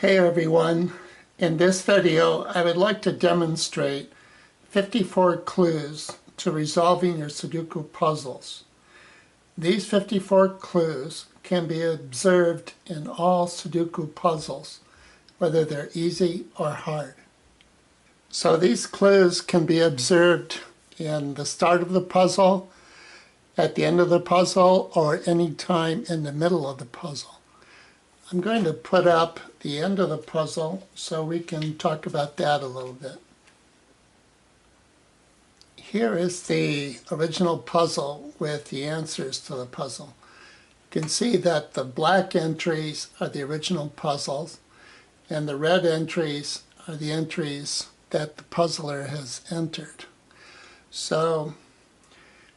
Hey everyone, in this video I would like to demonstrate 54 clues to resolving your Sudoku puzzles. These 54 clues can be observed in all Sudoku puzzles, whether they're easy or hard. So these clues can be observed in the start of the puzzle, at the end of the puzzle, or any time in the middle of the puzzle. I'm going to put up the end of the puzzle so we can talk about that a little bit. Here is the original puzzle with the answers to the puzzle. You can see that the black entries are the original puzzles and the red entries are the entries that the puzzler has entered. So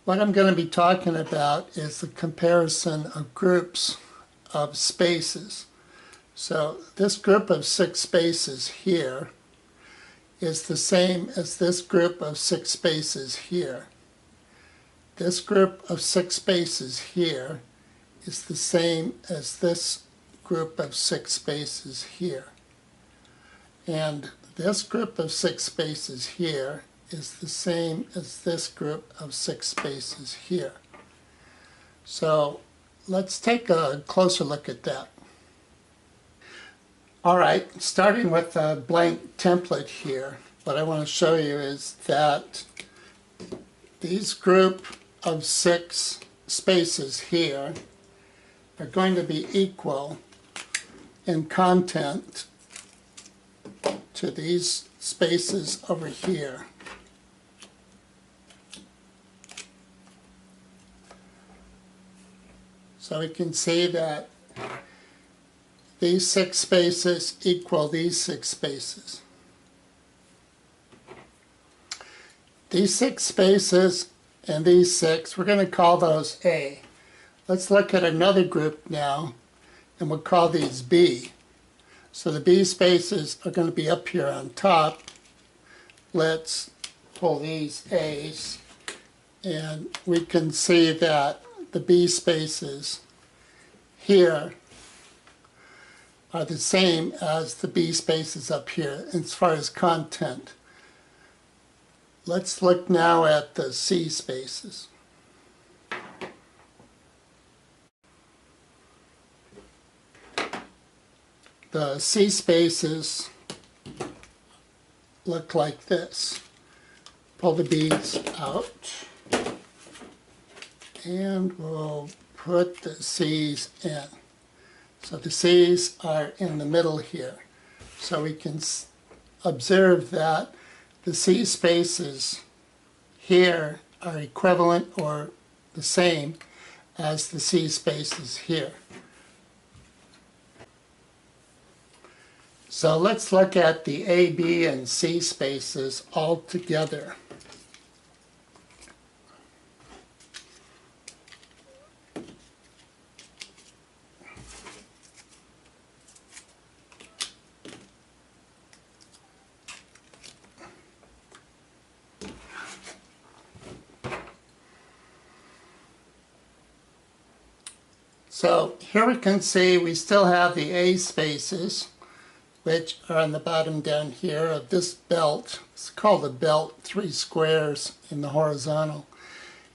what I'm going to be talking about is the comparison of groups of spaces. So this group of 6 spaces here is the same as this group of 6 spaces here. This group of 6 spaces here is the same as this group of 6 spaces here. And this group of 6 spaces here is the same as this group of 6 spaces here. So let's take a closer look at that. All right, starting with a blank template here, what I want to show you is that these group of 6 spaces here are going to be equal in content to these spaces over here. So we can see that these 6 spaces equal these 6 spaces. These 6 spaces and these 6, we're going to call those A. Let's look at another group now, and we'll call these B. So the B spaces are going to be up here on top. Let's pull these A's, and we can see that the B spaces here are the same as the B spaces up here as far as content. Let's look now at the C spaces. The C spaces look like this. Pull the B's out, and we'll put the C's in. So the C's are in the middle here. So we can observe that the C spaces here are equivalent or the same as the C spaces here. So let's look at the A, B, and C spaces all together. So here we can see we still have the A spaces, which are on the bottom down here of this belt. It's called a belt, 3 squares in the horizontal.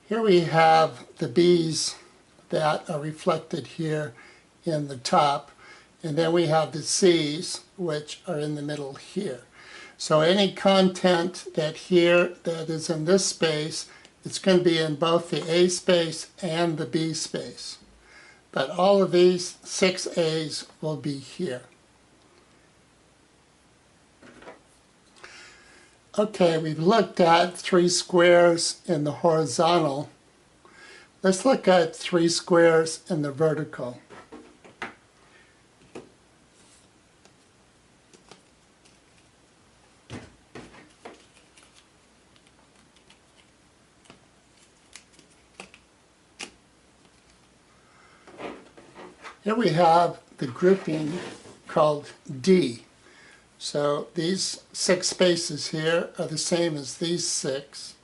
Here we have the B's that are reflected here in the top, and then we have the C's, which are in the middle here. So any content that is in this space, it's going to be in both the A space and the B space. But all of these 6 A's will be here. Okay, we've looked at 3 squares in the horizontal. Let's look at 3 squares in the vertical. Here we have the grouping called D. So these 6 spaces here are the same as these 6.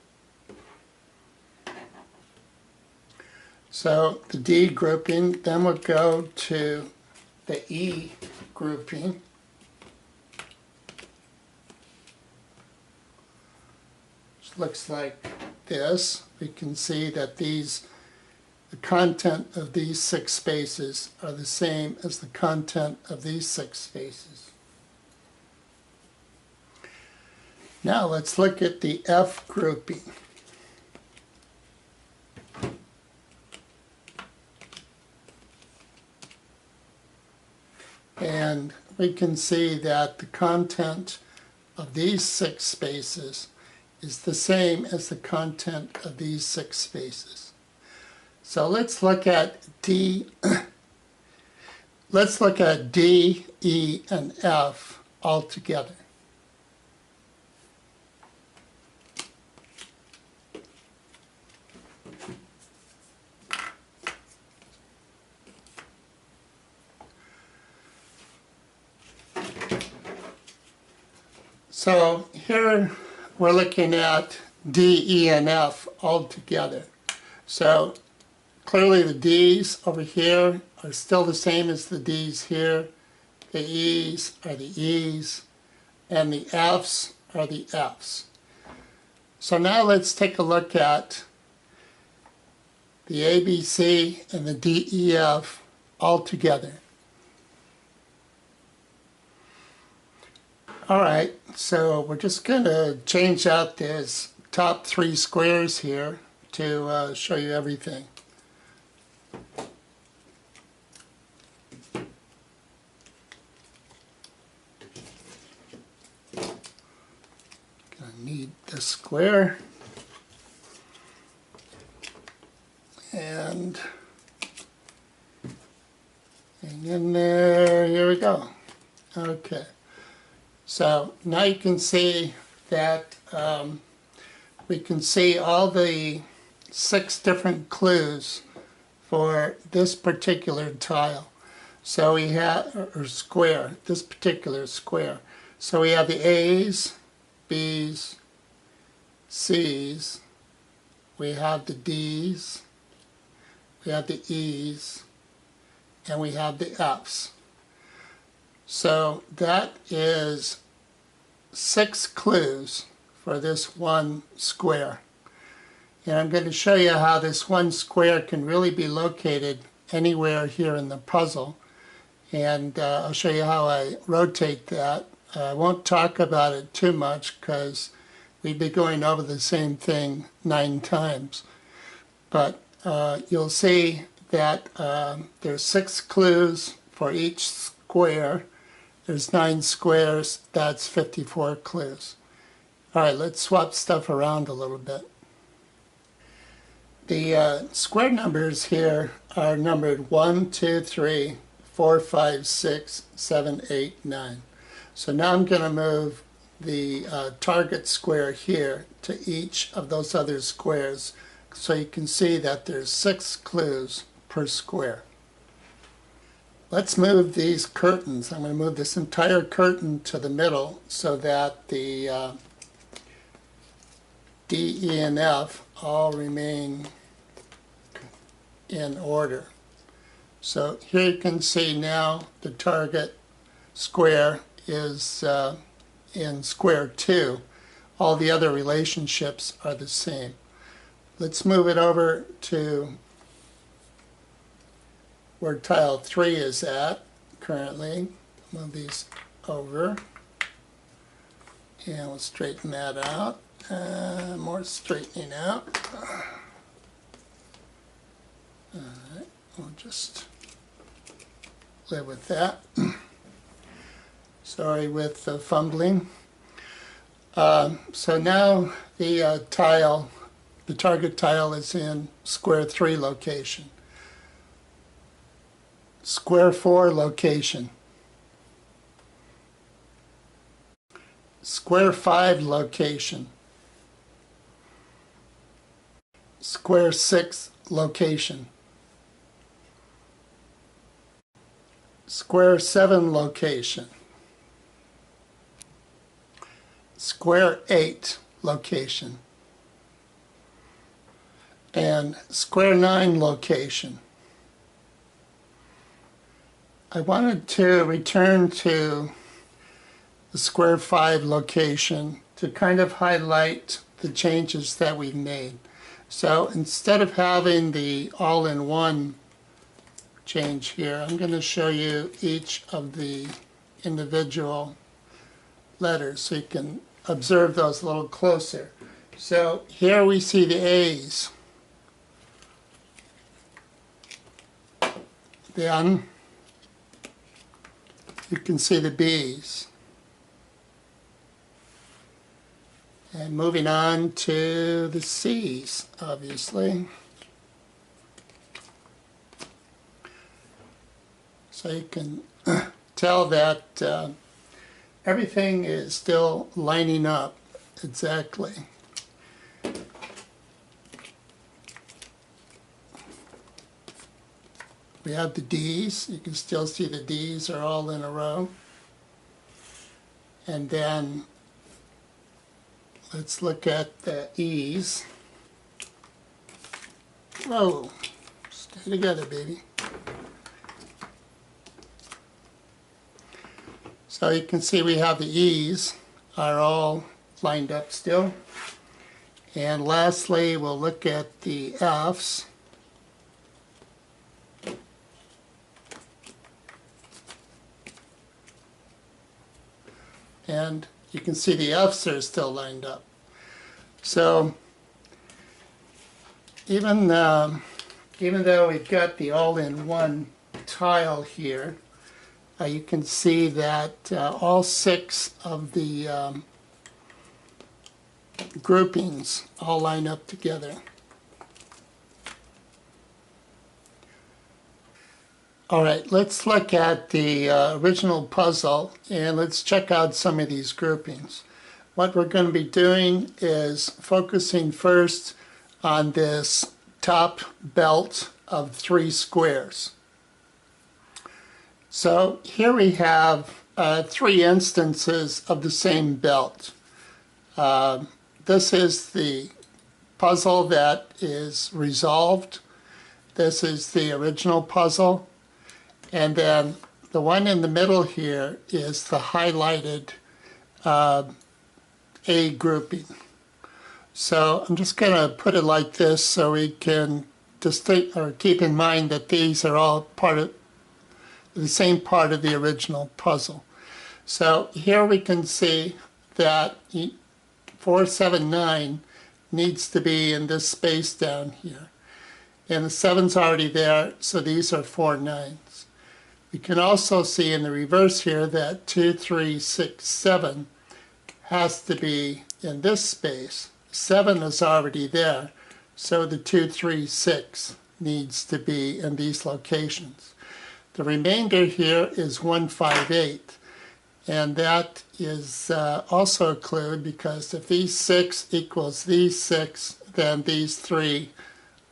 So the D grouping then would go to the E grouping. looks like this. We can see that the content of these 6 spaces are the same as the content of these 6 spaces. Now let's look at the F grouping. And we can see that the content of these 6 spaces is the same as the content of these 6 spaces. So let's look at D. Let's look at D, E, and F all together. So here we're looking at D, E, and F all together. So clearly the D's over here are still the same as the D's here. The E's are the E's, and the F's are the F's. So now let's take a look at the A, B, C, and the D, E, F all together. All right, so we're just going to change out these top 3 squares here to show you everything. Gonna need this square and hang in there. Here we go. Okay. So now you can see that we can see all the 6 different clues for this particular tile. So we have, or square, this particular square. So we have the A's, B's, C's, we have the D's, we have the E's, and we have the F's. So that is 6 clues for this one square. And I'm going to show you how this one square can really be located anywhere here in the puzzle. And I'll show you how I rotate that. I won't talk about it too much because we'd be going over the same thing 9 times. But you'll see that there's 6 clues for each square. There's 9 squares, that's 54 clues. All right, let's swap stuff around a little bit. The square numbers here are numbered 1, 2, 3, 4, 5, 6, 7, 8, 9. So now I'm going to move the target square here to each of those other squares so you can see that there's 6 clues per square. Let's move these curtains. I'm going to move this entire curtain to the middle so that the D, E, and F all remain in order. So here you can see now the target square is in square 2. All the other relationships are the same. Let's move it over to where tile 3 is at currently. Move these over and we'll straighten that out. More straightening out. Alright, we'll just live with that. Sorry with the fumbling. So now the target tile is in square 3 location. Square 4 location. Square 5 location. Square 6 location. Square 7 location. Square 8 location. And square 9 location. I wanted to return to the square 5 location to kind of highlight the changes that we've made. So instead of having the all-in-one change here, I'm going to show you each of the individual letters so you can observe those a little closer. So here we see the A's. Then you can see the B's. And moving on to the C's, obviously. So you can tell that everything is still lining up exactly. We have the D's. You can still see the D's are all in a row. And then let's look at the E's. Whoa, stay together, baby. So you can see we have the E's are all lined up still. And lastly, we'll look at the F's. And you can see the F's are still lined up. So even though we've got the all-in-one tile here, you can see that all 6 of the groupings all line up together. All right, let's look at the original puzzle and let's check out some of these groupings. What we're going to be doing is focusing first on this top belt of 3 squares. So here we have 3 instances of the same belt. This is the puzzle that is resolved. This is the original puzzle. And then the one in the middle here is the highlighted A grouping. So I'm just going to put it like this so we can keep in mind that these are all part of the same part of the original puzzle. So here we can see that 479 needs to be in this space down here. And the 7's already there, so these are 4 9s. We can also see in the reverse here that 2, 3, 6, 7 has to be in this space. 7 is already there, so the 2, 3, 6 needs to be in these locations. The remainder here is 1, 5, 8, and that is also a clue because if these 6 equals these 6, then these 3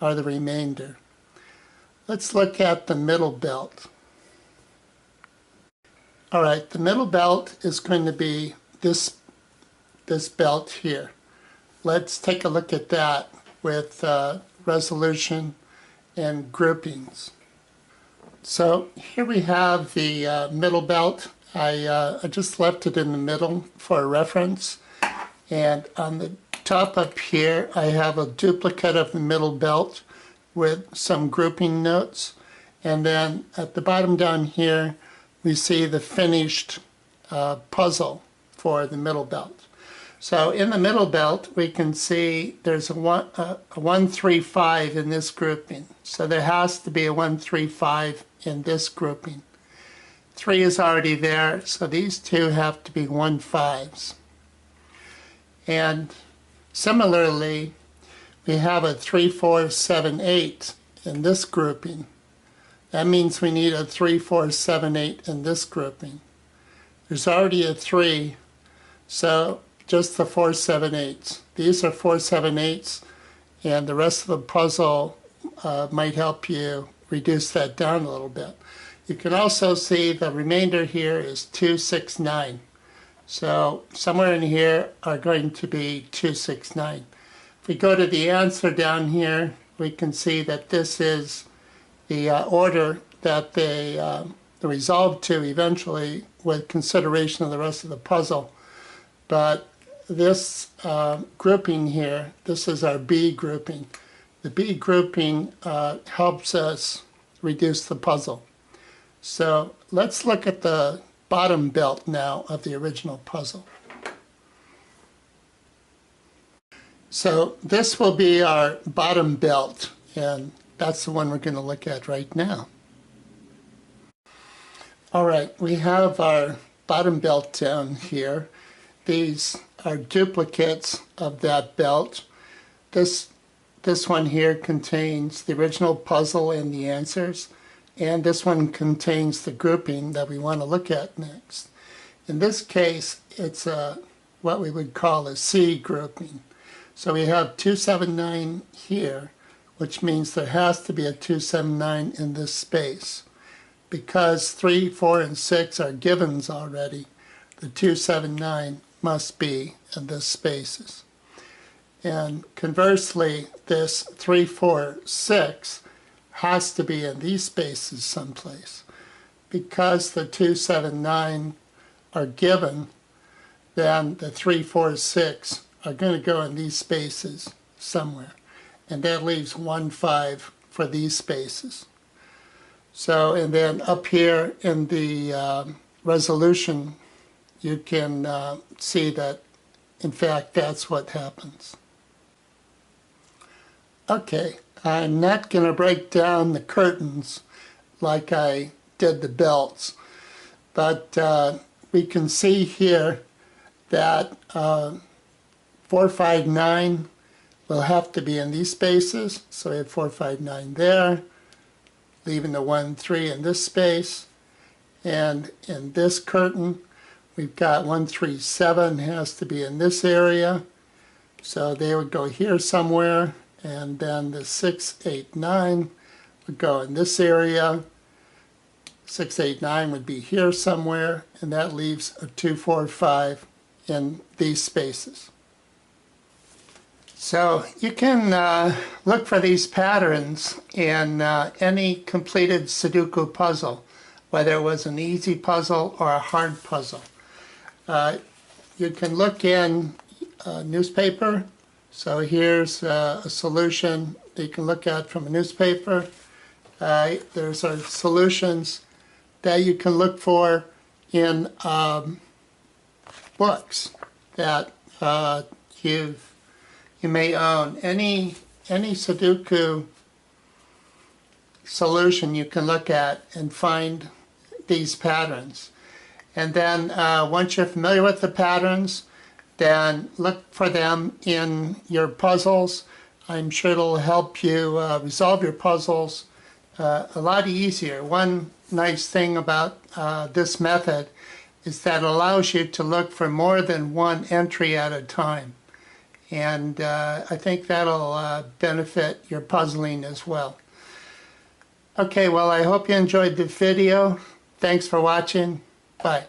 are the remainder. Let's look at the middle belt. All right, the middle belt is going to be this belt here. Let's take a look at that with resolution and groupings. So here we have the middle belt. I just left it in the middle for a reference. And on the top up here, I have a duplicate of the middle belt with some grouping notes. And then at the bottom down here, we see the finished puzzle for the middle belt. So in the middle belt, we can see there's a 1, 3, 5 in this grouping. So there has to be a 1, 3, 5 in this grouping. 3 is already there, so these 2 have to be 1, 5s. And similarly, we have a 3, 4, 7, 8 in this grouping. That means we need a 3, 4, 7, 8 in this grouping. There's already a 3, so just the 4, 7, 8s. These are 4, 7, 8s, and the rest of the puzzle might help you reduce that down a little bit. You can also see the remainder here is 2, 6, 9. So somewhere in here are going to be 2, 6, 9. If we go to the answer down here, we can see that this is the order that they resolved to eventually with consideration of the rest of the puzzle. But this grouping here, this is our B grouping. The B grouping helps us reduce the puzzle. So let's look at the bottom belt now of the original puzzle. So this will be our bottom belt, and that's the one we're going to look at right now. All right, we have our bottom belt down here. These are duplicates of that belt. This one here contains the original puzzle and the answers, and this one contains the grouping that we want to look at next. In this case, it's what we would call a C grouping. So we have 279 here, which means there has to be a 279 in this space. Because 3, 4, and 6 are givens already, the 279 must be in this spaces. And conversely, this 3, 4, 6 has to be in these spaces someplace. Because the 279 are given, then the 3, 4, 6 are going to go in these spaces somewhere. And that leaves 1, 5 for these spaces. So, and then up here in the resolution, you can see that, in fact, that's what happens. Okay, I'm not going to break down the curtains like I did the belts, but we can see here that 4, 5, 9 will have to be in these spaces. So we have 4, 5, 9 there, leaving the 1, 3 in this space. And in this curtain, we've got 1, 3, 7 has to be in this area. So they would go here somewhere. And then the 6, 8, 9 would go in this area. 6, 8, 9 would be here somewhere. And that leaves a 2, 4, 5 in these spaces. So you can look for these patterns in any completed Sudoku puzzle, whether it was an easy puzzle or a hard puzzle. You can look in newspaper. So here's a solution that you can look at from a newspaper. There's our solutions that you can look for in books that you may own. Any Sudoku solution you can look at and find these patterns. And then once you're familiar with the patterns, then look for them in your puzzles. I'm sure it'll help you resolve your puzzles a lot easier. One nice thing about this method is that it allows you to look for more than one entry at a time. And I think that'll benefit your puzzling as well. Okay, well, I hope you enjoyed the video. Thanks for watching. Bye.